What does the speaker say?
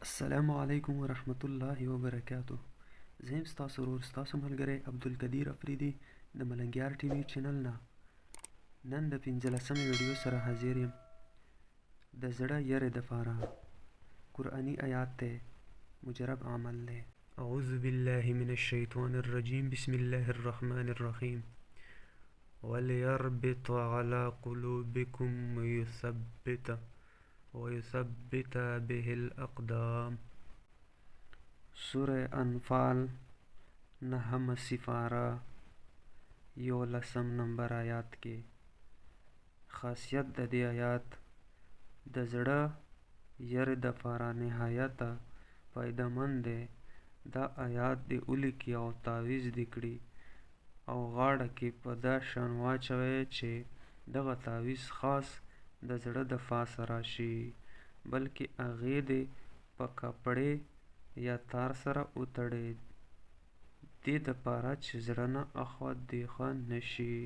السلام علیکم ورحمت الله وبرکاتو. زه یم ستاسو ورور ستاسو ملګری عبدالقدیر افریدي د ملنګیار ټي وي چینل نه. نن د 15مې ویډیو سره حاضر یم. د زړه یرې دپاره قرآني آیات دی، مجرب عمل دی. اعوذ بالله من الشیطان الرجیم، بسم الله الرحمن الرحیم. وَلْيَرْبِطْ عَلَى قُلُوبِكُمْ وَيُثَبِّتَ بِهِ الْأَقْدَامِ. سورة انفال نهم سفارہ 11 نمبر آیات کې خاصیت د دې آیات د زړه یرې دپاره نهایت فایده‌مند دی. دا آیات دې ولیکي او تعویض دې کړي او غاړه کې په دا شان واچوئ چې دغه تعویض خاص د زړه د پاسه راشي، بلکې هغې دې په کپړې یا تار سره وتړئ، دې دپاره چې زړه نه اخوا دیخوا نشي.